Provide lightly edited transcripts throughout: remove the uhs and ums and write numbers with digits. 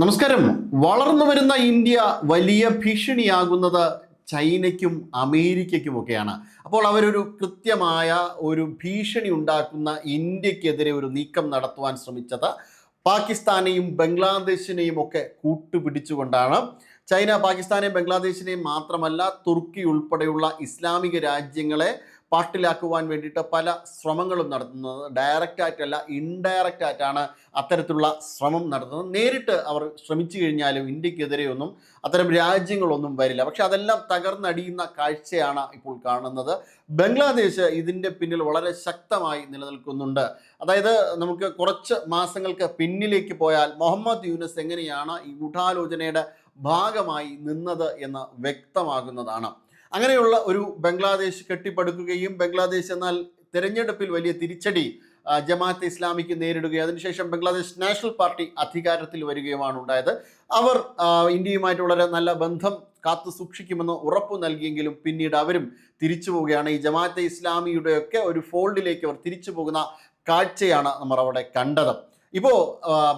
നമസ്കാരം. വളർന്നു വരുന്ന ഇന്ത്യ വലിയ ഭീഷണിയാകുന്നത് ചൈനയ്ക്കും അമേരിക്കയ്ക്കുമൊക്കെയാണ്. അപ്പോൾ അവരൊരു കൃത്യമായ ഒരു ഭീഷണി ഉണ്ടാക്കുന്ന ഇന്ത്യക്കെതിരെ ഒരു നീക്കം നടത്തുവാൻ ശ്രമിച്ചത് പാകിസ്ഥാനെയും ബംഗ്ലാദേശിനെയും ഒക്കെ കൂട്ടുപിടിച്ചുകൊണ്ടാണ്. ചൈന പാകിസ്ഥാനെയും ബംഗ്ലാദേശിനെയും മാത്രമല്ല, തുർക്കി ഉൾപ്പെടെയുള്ള ഇസ്ലാമിക രാജ്യങ്ങളെ പാട്ടിലാക്കുവാൻ വേണ്ടിയിട്ട് പല ശ്രമങ്ങളും നടത്തുന്നത്. ഡയറക്റ്റ് ആയിട്ടല്ല, ഇൻഡയറക്റ്റ് ആയിട്ടാണ് അത്തരത്തിലുള്ള ശ്രമം നടത്തുന്നത്. നേരിട്ട് അവർ ശ്രമിച്ചു കഴിഞ്ഞാലും ഇന്ത്യക്കെതിരെയൊന്നും അത്തരം രാജ്യങ്ങളൊന്നും വരില്ല. പക്ഷെ അതെല്ലാം തകർന്നടിയുന്ന കാഴ്ചയാണ് ഇപ്പോൾ കാണുന്നത്. ബംഗ്ലാദേശ് ഇതിൻ്റെ പിന്നിൽ വളരെ ശക്തമായി നിലനിൽക്കുന്നുണ്ട്. അതായത് നമുക്ക് കുറച്ച് മാസങ്ങൾക്ക് പിന്നിലേക്ക് പോയാൽ മുഹമ്മദ് യൂനസ് എങ്ങനെയാണ് ഈ ഗൂഢാലോചനയുടെ ഭാഗമായി നിന്നത് എന്ന് വ്യക്തമാകുന്നതാണ്. അങ്ങനെയുള്ള ഒരു ബംഗ്ലാദേശ് കെട്ടിപ്പടുക്കുകയും ബംഗ്ലാദേശ് എന്നാൽ തിരഞ്ഞെടുപ്പിൽ വലിയ തിരിച്ചടി ജമാഅത്തെ ഇസ്ലാമിക്ക് നേരിടുകയും അതിനുശേഷം ബംഗ്ലാദേശ് നാഷണൽ പാർട്ടി അധികാരത്തിൽ വരികയുമാണ് ഉണ്ടായത്. അവർ ഇന്ത്യയുമായിട്ട് വളരെ നല്ല ബന്ധം കാത്തു സൂക്ഷിക്കുമെന്ന് ഉറപ്പു നൽകിയെങ്കിലും പിന്നീട് അവരും തിരിച്ചു പോവുകയാണ്. ഈ ജമാഅത്തെ ഇസ്ലാമിയുടെയൊക്കെ ഒരു ഫോൾഡിലേക്ക് അവർ തിരിച്ചു പോകുന്ന കാഴ്ചയാണ് നമ്മൾ അവിടെ കണ്ടത്. ഇപ്പോൾ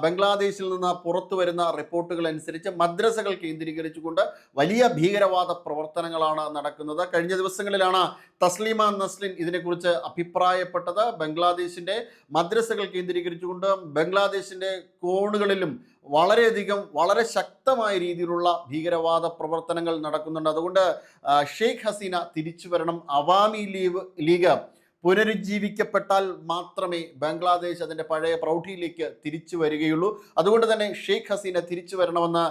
ബംഗ്ലാദേശിൽ നിന്ന് പുറത്തു വരുന്ന റിപ്പോർട്ടുകൾ അനുസരിച്ച് മദ്രസകൾ കേന്ദ്രീകരിച്ചുകൊണ്ട് വലിയ ഭീകരവാദ പ്രവർത്തനങ്ങളാണ് നടക്കുന്നത്. കഴിഞ്ഞ ദിവസങ്ങളിലാണ് തസ്ലീമ നസ്ലിൻ ഇതിനെക്കുറിച്ച് അഭിപ്രായപ്പെട്ടത്. ബംഗ്ലാദേശിൻ്റെ മദ്രസകൾ കേന്ദ്രീകരിച്ചുകൊണ്ട് ബംഗ്ലാദേശിൻ്റെ കോണുകളിലും വളരെയധികം വളരെ ശക്തമായ രീതിയിലുള്ള ഭീകരവാദ പ്രവർത്തനങ്ങൾ നടക്കുന്നുണ്ട്. അതുകൊണ്ട് ഷെയ്ഖ് ഹസീന തിരിച്ചു വരണം. അവാമി ലീഗ് പുനരുജ്ജീവിക്കപ്പെട്ടാൽ മാത്രമേ ബംഗ്ലാദേശ് അതിൻ്റെ പഴയ പ്രൗഢിയിലേക്ക് തിരിച്ചു വരികയുള്ളൂ. അതുകൊണ്ട് തന്നെ ഷെയ്ഖ് ഹസീന തിരിച്ചു വരണമെന്ന്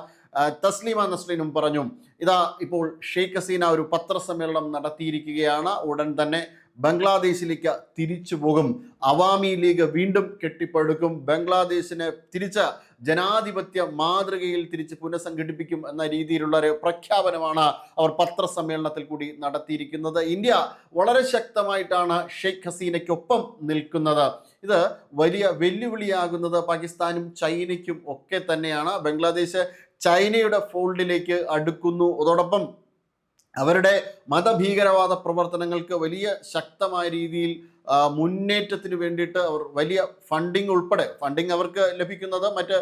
തസ്ലീമ നസ്ലിനും പറഞ്ഞു. ഇതാ ഇപ്പോൾ ഷെയ്ഖ് ഹസീന ഒരു പത്രസമ്മേളനം നടത്തിയിരിക്കുകയാണ്. ഉടൻ തന്നെ ബംഗ്ലാദേശിലേക്ക് തിരിച്ചു പോകും. അവാമി ലീഗ് വീണ്ടും കെട്ടിപ്പടുക്കും. ബംഗ്ലാദേശിനെ തിരിച്ച് ജനാധിപത്യ മാതൃകയിൽ തിരിച്ച് പുനഃസംഘടിപ്പിക്കും എന്ന രീതിയിലുള്ള ഒരു പ്രഖ്യാപനമാണ് അവർ പത്രസമ്മേളനത്തിൽ കൂടി നടത്തിയിരിക്കുന്നത്. ഇന്ത്യ വളരെ ശക്തമായിട്ടാണ് ഷെയ്ഖ് ഹസീനയ്ക്കൊപ്പം നിൽക്കുന്നത്. ഇത് വലിയ വെല്ലുവിളിയാകുന്നത് പാകിസ്ഥാനും ചൈനയ്ക്കും ഒക്കെ തന്നെയാണ്. ബംഗ്ലാദേശ് ചൈനയുടെ ഫോൾഡിലേക്ക് അടുക്കുന്നു. അതോടൊപ്പം അവരുടെ മതഭീകരവാദ പ്രവർത്തനങ്ങൾക്ക് വലിയ ശക്തമായ രീതിയിൽ മുന്നേറ്റത്തിന് വേണ്ടിയിട്ട് അവർ വലിയ ഫണ്ടിങ് അവർക്ക് ലഭിക്കുന്നത് മറ്റ്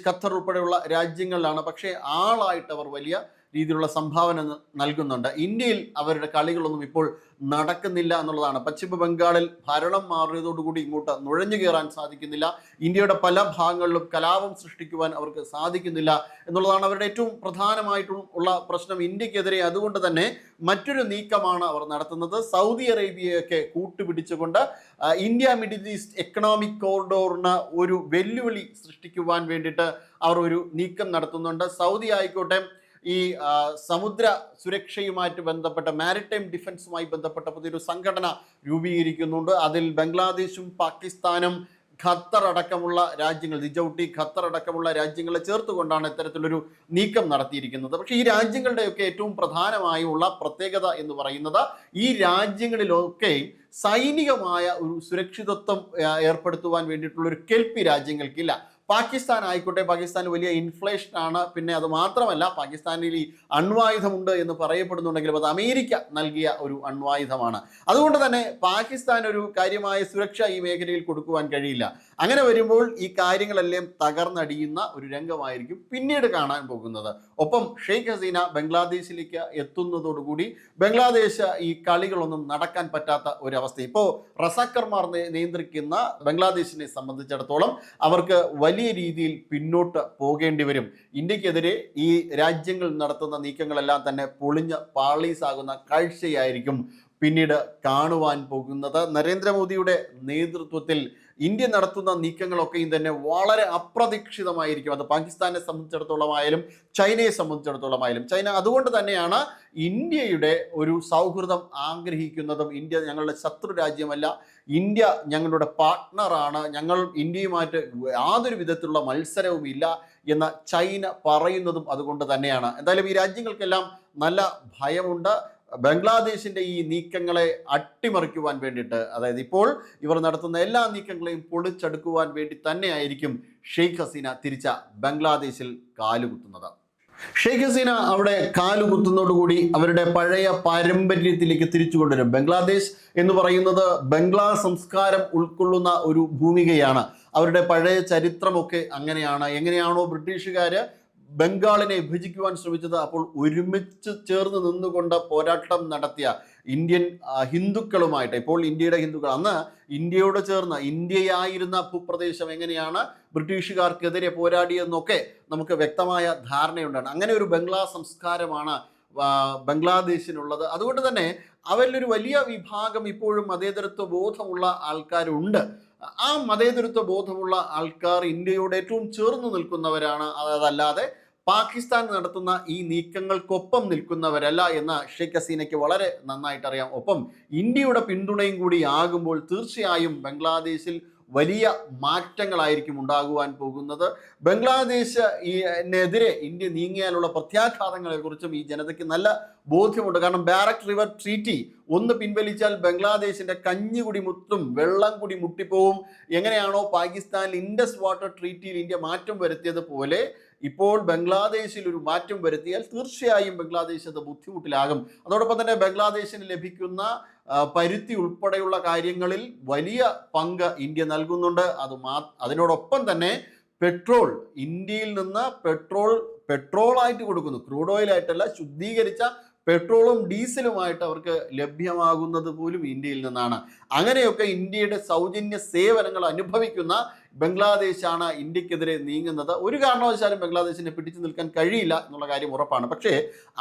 ഖത്തർ ഉൾപ്പെടെയുള്ള രാജ്യങ്ങളിലാണ്. പക്ഷേ ആളായിട്ട് അവർ വലിയ രീതിയിലുള്ള സംഭാവന നൽകുന്നുണ്ട്. ഇന്ത്യയിൽ അവരുടെ കളികളൊന്നും ഇപ്പോൾ നടക്കുന്നില്ല എന്നുള്ളതാണ്. പശ്ചിമ ബംഗാളിൽ ഭരണം മാറിയതോടുകൂടി ഇങ്ങോട്ട് നുഴഞ്ഞു കയറാൻ സാധിക്കുന്നില്ല. ഇന്ത്യയുടെ പല ഭാഗങ്ങളിലും കലാപം സൃഷ്ടിക്കുവാൻ അവർക്ക് സാധിക്കുന്നില്ല എന്നുള്ളതാണ് അവരുടെ ഏറ്റവും പ്രധാനമായിട്ടുള്ള പ്രശ്നം ഇന്ത്യക്കെതിരെ. അതുകൊണ്ട് തന്നെ മറ്റൊരു നീക്കമാണ് അവർ നടത്തുന്നത്. സൗദി അറേബ്യയൊക്കെ കൂട്ടുപിടിച്ചുകൊണ്ട് ഇന്ത്യ മിഡിൽ ഈസ്റ്റ് എക്കണോമിക് കോറിഡോറിന് ഒരു വെല്ലുവിളി സൃഷ്ടിക്കുവാൻ വേണ്ടിയിട്ട് അവർ ഒരു നീക്കം നടത്തുന്നുണ്ട്. സൗദി ആയിക്കോട്ടെ ഈ സമുദ്ര സുരക്ഷയുമായിട്ട് ബന്ധപ്പെട്ട മാരിടൈം ഡിഫൻസുമായി ബന്ധപ്പെട്ട പുതിയൊരു സംഘടന രൂപീകരിക്കുന്നുണ്ട്. അതിൽ ബംഗ്ലാദേശും പാകിസ്ഥാനും ഖത്തർ അടക്കമുള്ള രാജ്യങ്ങൾ, ജിജൌട്ടി ഖത്തർ അടക്കമുള്ള രാജ്യങ്ങളെ ചേർത്തുകൊണ്ടാണ് ഇത്തരത്തിലൊരു നീക്കം നടത്തിയിരിക്കുന്നത്. പക്ഷേ ഈ രാജ്യങ്ങളുടെയൊക്കെ ഏറ്റവും പ്രധാനമായുള്ള പ്രത്യേകത എന്ന് പറയുന്നത് ഈ രാജ്യങ്ങളിലൊക്കെ സൈനികമായ ഒരു സുരക്ഷിതത്വം ഏർപ്പെടുത്തുവാൻ വേണ്ടിയിട്ടുള്ള ഒരു കെൽപ്പി രാജ്യങ്ങൾക്കില്ല. പാകിസ്ഥാൻ ആയിക്കോട്ടെ, പാകിസ്ഥാൻ വലിയ ഇൻഫ്ലേഷനാണ്. പിന്നെ അത് മാത്രമല്ല, പാകിസ്ഥാനിൽ ഈ അണ്വായുധമുണ്ട് എന്ന് പറയപ്പെടുന്നുണ്ടെങ്കിലും അത് അമേരിക്ക നൽകിയ ഒരു അണ്വായുധമാണ്. അതുകൊണ്ട് തന്നെ പാകിസ്ഥാൻ ഒരു കാര്യമായ സുരക്ഷ ഈ മേഖലയിൽ കൊടുക്കുവാൻ കഴിയില്ല. അങ്ങനെ വരുമ്പോൾ ഈ കാര്യങ്ങളെല്ലാം തകർന്നടിയുന്ന ഒരു രംഗമായിരിക്കും പിന്നീട് കാണാൻ പോകുന്നത്. ഒപ്പം ഷെയ്ഖ് ഹസീന ബംഗ്ലാദേശിലേക്ക് എത്തുന്നതോടുകൂടി ബംഗ്ലാദേശ് ഈ കളികളൊന്നും നടക്കാൻ പറ്റാത്ത ഒരവസ്ഥ. ഇപ്പോൾ റസാക്കർമാർ നിയന്ത്രിക്കുന്ന ബംഗ്ലാദേശിനെ സംബന്ധിച്ചിടത്തോളം അവർക്ക് വലിയ രീതിയിൽ പിന്നോട്ട് പോകേണ്ടി വരും. ഇന്ത്യക്കെതിരെ ഈ രാജ്യങ്ങൾ നടത്തുന്ന നീക്കങ്ങളെല്ലാം തന്നെ പൊളിഞ്ഞ് പാളീസാകുന്ന കാഴ്ചയായിരിക്കും പിന്നീട് കാണുവാൻ പോകുന്നത്. നരേന്ദ്രമോദിയുടെ നേതൃത്വത്തിൽ ഇന്ത്യ നടത്തുന്ന നീക്കങ്ങളൊക്കെയും തന്നെ വളരെ അപ്രതീക്ഷിതമായിരിക്കും. അത് പാകിസ്ഥാനെ സംബന്ധിച്ചിടത്തോളമായാലും ചൈനയെ സംബന്ധിച്ചിടത്തോളമായാലും. ചൈന അതുകൊണ്ട് തന്നെയാണ് ഇന്ത്യയുടെ ഒരു സൗഹൃദം ആഗ്രഹിക്കുന്നതും. ഇന്ത്യ ഞങ്ങളുടെ ശത്രു രാജ്യമല്ല, ഇന്ത്യ ഞങ്ങളുടെ പാർട്ട്ണറാണ്, ഞങ്ങൾ ഇന്ത്യയുമായിട്ട് യാതൊരു വിധത്തിലുള്ള മത്സരവും ഇല്ല എന്ന് ചൈന പറയുന്നതും അതുകൊണ്ട് തന്നെയാണ്. എന്തായാലും ഈ രാജ്യങ്ങൾക്കെല്ലാം നല്ല ഭയമുണ്ട്. ബംഗ്ലാദേശിൻ്റെ ഈ നീക്കങ്ങളെ അട്ടിമറിക്കുവാൻ വേണ്ടിയിട്ട്, അതായത് ഇപ്പോൾ ഇവർ നടത്തുന്ന എല്ലാ നീക്കങ്ങളെയും പൊളിച്ചെടുക്കുവാൻ വേണ്ടി തന്നെയായിരിക്കും ഷെയ്ഖ് ഹസീന തിരിച്ച ബംഗ്ലാദേശിൽ കാലുകുത്തുന്നത്. ഷെയ്ഖ് ഹസീന അവിടെ കാലുകുത്തുന്നതോടുകൂടി അവരുടെ പഴയ പാരമ്പര്യത്തിലേക്ക് തിരിച്ചു കൊണ്ടുവരും. ബംഗ്ലാദേശ് എന്ന് പറയുന്നത് ബംഗ്ലാ സംസ്കാരം ഉൾക്കൊള്ളുന്ന ഒരു ഭൂമികയാണ്. അവരുടെ പഴയ ചരിത്രമൊക്കെ അങ്ങനെയാണ്. എങ്ങനെയാണോ ബ്രിട്ടീഷുകാർ ബംഗാളിനെ വിഭജിക്കുവാൻ ശ്രമിച്ചത്, അപ്പോൾ ഒരുമിച്ച് ചേർന്ന് നിന്നുകൊണ്ട് പോരാട്ടം നടത്തിയ ഇന്ത്യൻ ഹിന്ദുക്കളുമായിട്ട്, ഇപ്പോൾ ഇന്ത്യയുടെ ഹിന്ദുക്കൾ, അന്ന് ഇന്ത്യയോട് ചേർന്ന് ഇന്ത്യയായിരുന്ന ഭൂപ്രദേശം എങ്ങനെയാണ് ബ്രിട്ടീഷുകാർക്കെതിരെ പോരാടിയെന്നൊക്കെ നമുക്ക് വ്യക്തമായ ധാരണയുണ്ടാണ്. അങ്ങനെ ഒരു ബംഗ്ലാ സംസ്കാരമാണ് ബംഗ്ലാദേശിനുള്ളത്. അതുകൊണ്ട് തന്നെ അവരിലൊരു വലിയ വിഭാഗം ഇപ്പോഴും മതേതരത്വ ബോധമുള്ള ആൾക്കാരുണ്ട്. ആ മതേതരത്വ ബോധമുള്ള ആൾക്കാർ ഇന്ത്യയോട് ഏറ്റവും ചേർന്ന് നിൽക്കുന്നവരാണ്. അതല്ലാതെ പാകിസ്ഥാൻ നടത്തുന്ന ഈ നീക്കങ്ങൾക്കൊപ്പം നിൽക്കുന്നവരല്ല എന്ന് ഷെയ്ഖ് ഹസീനയ്ക്ക് വളരെ നന്നായിട്ട് അറിയാം. ഒപ്പം ഇന്ത്യയുടെ പിന്തുണയും കൂടി ആകുമ്പോൾ തീർച്ചയായും ബംഗ്ലാദേശിൽ വലിയ മാറ്റങ്ങളായിരിക്കും ഉണ്ടാകുവാൻ പോകുന്നത്. ബംഗ്ലാദേശിനെതിരെ ഇന്ത്യ നീങ്ങിയാലുള്ള പ്രത്യാഘാതങ്ങളെക്കുറിച്ചും ഈ ജനതയ്ക്ക് നല്ല ബോധ്യമുണ്ട്. കാരണം ബാരക് റിവർ ട്രീറ്റി ഒന്ന് പിൻവലിച്ചാൽ ബംഗ്ലാദേശിന്റെ കഞ്ഞികുടി മുട്ടും, വെള്ളം കൂടി മുട്ടിപ്പോവും. എങ്ങനെയാണോ പാകിസ്ഥാനിൽ ഇൻഡസ് വാട്ടർ ട്രീറ്റിയിൽ ഇന്ത്യ മാറ്റം വരുത്തിയതുപോലെ ഇപ്പോൾ ബംഗ്ലാദേശിൽ ഒരു മാറ്റം വരുത്തിയാൽ തീർച്ചയായും ബംഗ്ലാദേശ് അത് ബുദ്ധിമുട്ടിലാകും. അതോടൊപ്പം തന്നെ ബംഗ്ലാദേശിന് ലഭിക്കുന്ന പരുത്തി ഉൾപ്പെടെയുള്ള കാര്യങ്ങളിൽ വലിയ പങ്ക് ഇന്ത്യ നൽകുന്നുണ്ട്. അതിനോടൊപ്പം തന്നെ പെട്രോൾ, ഇന്ത്യയിൽ നിന്ന് പെട്രോളായിട്ട് കൊടുക്കുന്നു, ക്രൂഡ് ഓയിലായിട്ടല്ല, ശുദ്ധീകരിച്ച പെട്രോളും ഡീസലുമായിട്ട് അവർക്ക് ലഭ്യമാകുന്നത് പോലും ഇന്ത്യയിൽ നിന്നാണ്. അങ്ങനെയൊക്കെ ഇന്ത്യയുടെ സൗജന്യ സേവനങ്ങൾ അനുഭവിക്കുന്ന ബംഗ്ലാദേശാണ് ഇന്ത്യക്കെതിരെ നീങ്ങുന്നത്. ഒരു കാരണവശാലും ബംഗ്ലാദേശിനെ പിടിച്ചു നിൽക്കാൻ കഴിയില്ല എന്നുള്ള കാര്യം ഉറപ്പാണ്. പക്ഷേ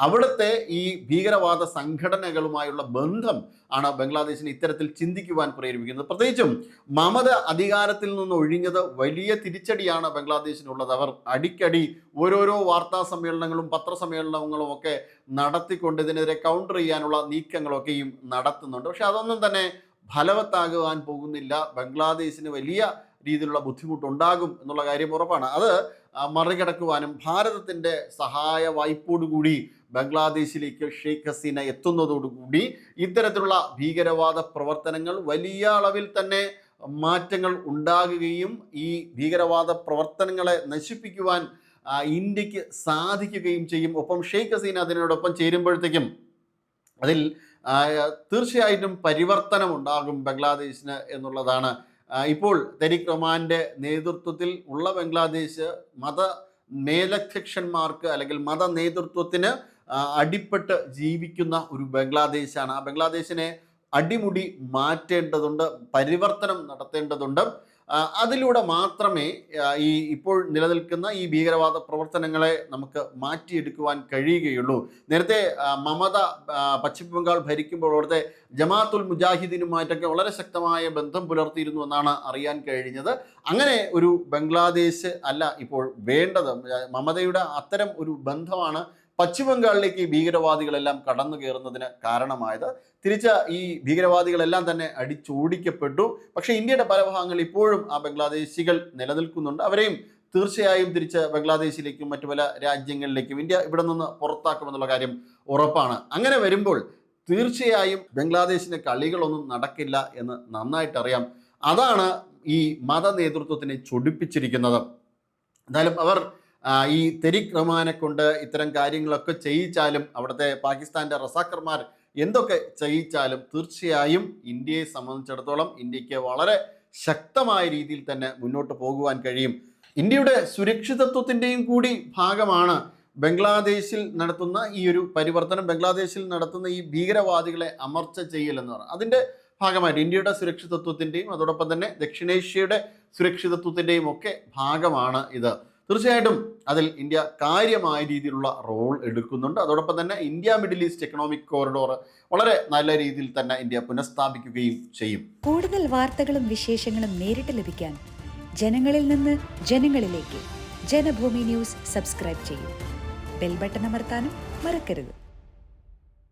അവിടുത്തെ ഈ ഭീകരവാദ സംഘടനകളുമായുള്ള ബന്ധം ആണ് ബംഗ്ലാദേശിനെ ഇത്തരത്തിൽ ചിന്തിക്കുവാൻ പ്രേരിപ്പിക്കുന്നത്. പ്രത്യേകിച്ചും മമത അധികാരത്തിൽ നിന്ന് ഒഴിഞ്ഞത് വലിയ തിരിച്ചടിയാണ് ബംഗ്ലാദേശിനുള്ളത്. അവർ അടിക്കടി ഓരോരോ വാർത്താ സമ്മേളനങ്ങളും പത്രസമ്മേളനങ്ങളും ഒക്കെ നടത്തിക്കൊണ്ട് ഇതിനെതിരെ കൗണ്ടർ ചെയ്യാനുള്ള നീക്കങ്ങളൊക്കെയും നടത്തുന്നുണ്ട്. പക്ഷെ അതൊന്നും തന്നെ ഫലവത്താകുവാൻ പോകുന്നില്ല. ബംഗ്ലാദേശിന് വലിയ രീതിയിലുള്ള ബുദ്ധിമുട്ടുണ്ടാകും എന്നുള്ള കാര്യം ഉറപ്പാണ്. അത് മറികടക്കുവാനും ഭാരതത്തിൻ്റെ സഹായ വായ്പോടുകൂടി ബംഗ്ലാദേശിലേക്ക് ഷെയ്ഖ് ഹസീന എത്തുന്നതോടുകൂടി ഇത്തരത്തിലുള്ള ഭീകരവാദ പ്രവർത്തനങ്ങൾ വലിയ അളവിൽ തന്നെ മാറ്റങ്ങൾ ഉണ്ടാകുകയും ഈ ഭീകരവാദ പ്രവർത്തനങ്ങളെ നശിപ്പിക്കുവാൻ ഇന്ത്യക്ക് സാധിക്കുകയും ചെയ്യും. ഒപ്പം ഷെയ്ഖ് ഹസീന അതിനോടൊപ്പം ചേരുമ്പോഴത്തേക്കും അതിൽ തീർച്ചയായിട്ടും പരിവർത്തനം ഉണ്ടാകും ബംഗ്ലാദേശിന് എന്നുള്ളതാണ്. ഇപ്പോൾ തരിഖ് റഹ്മാന്റെ നേതൃത്വത്തിൽ ഉള്ള ബംഗ്ലാദേശ് മേലധ്യക്ഷന്മാർക്ക് അല്ലെങ്കിൽ മത നേതൃത്വത്തിന് അടിപ്പെട്ട് ജീവിക്കുന്ന ഒരു ബംഗ്ലാദേശാണ്. ആ ബംഗ്ലാദേശിനെ അടിമുടി മാറ്റേണ്ടതുണ്ട്, പരിവർത്തനം നടത്തേണ്ടതുണ്ട്. അതിലൂടെ മാത്രമേ ഇപ്പോൾ നിലനിൽക്കുന്ന ഈ ഭീകരവാദ പ്രവർത്തനങ്ങളെ നമുക്ക് മാറ്റിയെടുക്കുവാൻ കഴിയുകയുള്ളൂ. നേരത്തെ മമത പശ്ചിമ ബംഗാൾ ഭരിക്കുമ്പോൾ അവിടുത്തെ ജമാഅത്തുൽ മുജാഹിദീനുമായിട്ടൊക്കെ വളരെ ശക്തമായ ബന്ധം പുലർത്തിയിരുന്നു എന്നാണ് അറിയാൻ കഴിഞ്ഞത്. അങ്ങനെ ഒരു ബംഗ്ലാദേശ് അല്ല ഇപ്പോൾ വേണ്ടത്. മമതയുടെ അത്തരം ഒരു ബന്ധമാണ് പശ്ചിമ ബംഗാളിലേക്ക് ഈ ഭീകരവാദികളെല്ലാം കടന്നു കയറുന്നതിന് കാരണമായത്. തിരിച്ച ഈ ഭീകരവാദികളെല്ലാം തന്നെ അടിച്ചോടിക്കപ്പെട്ടു. പക്ഷേ ഇന്ത്യയുടെ പല ഭാഗങ്ങളിൽ ഇപ്പോഴും ആ ബംഗ്ലാദേശികൾ നിലനിൽക്കുന്നുണ്ട്. അവരെയും തീർച്ചയായും തിരിച്ച് ബംഗ്ലാദേശിലേക്കും മറ്റു പല രാജ്യങ്ങളിലേക്കും ഇന്ത്യ ഇവിടെ നിന്ന് പുറത്താക്കുമെന്നുള്ള കാര്യം ഉറപ്പാണ്. അങ്ങനെ വരുമ്പോൾ തീർച്ചയായും ബംഗ്ലാദേശിൻ്റെ കളികളൊന്നും നടക്കില്ല എന്ന് നന്നായിട്ടറിയാം. അതാണ് ഈ മത നേതൃത്വത്തിനെ ചൊടിപ്പിച്ചിരിക്കുന്നത്. എന്തായാലും അവർ ഈ തരിഖ് റഹ്മാനെ കൊണ്ട് ഇത്തരം കാര്യങ്ങളൊക്കെ ചെയ്യിച്ചാലും അവിടുത്തെ പാകിസ്ഥാൻ്റെ റസാക്കർമാർ എന്തൊക്കെ ചെയ്യിച്ചാലും തീർച്ചയായും ഇന്ത്യയെ സംബന്ധിച്ചിടത്തോളം ഇന്ത്യക്ക് വളരെ ശക്തമായ രീതിയിൽ തന്നെ മുന്നോട്ട് പോകുവാൻ കഴിയും. ഇന്ത്യയുടെ സുരക്ഷിതത്വത്തിൻ്റെയും കൂടി ഭാഗമാണ് ബംഗ്ലാദേശിൽ നടത്തുന്ന ഈ ഒരു പരിവർത്തനം, ബംഗ്ലാദേശിൽ നടത്തുന്ന ഈ ഭീകരവാദികളെ അമർച്ച ചെയ്യൽ എന്ന് പറയുന്നത്. അതിൻ്റെ ഭാഗമായിട്ട് ഇന്ത്യയുടെ സുരക്ഷിതത്വത്തിൻ്റെയും അതോടൊപ്പം തന്നെ ദക്ഷിണേഷ്യയുടെ സുരക്ഷിതത്വത്തിൻ്റെയും ഒക്കെ ഭാഗമാണ് ഇത്. തീർച്ചയായിട്ടും അതിൽ ഇന്ത്യ കാര്യമായ രീതിയിലുള്ള റോൾ എടുക്കുന്നുണ്ട്. അതോടൊപ്പം തന്നെ India middle east economic corridor വളരെ നല്ല രീതിയിൽ തന്നെ ഇന്ത്യ പുനഃസ്ഥാപിക്കുകയും ചെയ്യും. കൂടുതൽ വാർത്തകളും വിശേഷങ്ങളും നേരിട്ട് ലഭിക്കാൻ ജനങ്ങളിൽ നിന്ന് ജനങ്ങളിലേക്ക് ജനഭൂമി ന്യൂസ് സബ്സ്ക്രൈബ് ചെയ്യൂ. ബെൽ ബട്ടൺ അമർത്താനും മറക്കരുത്.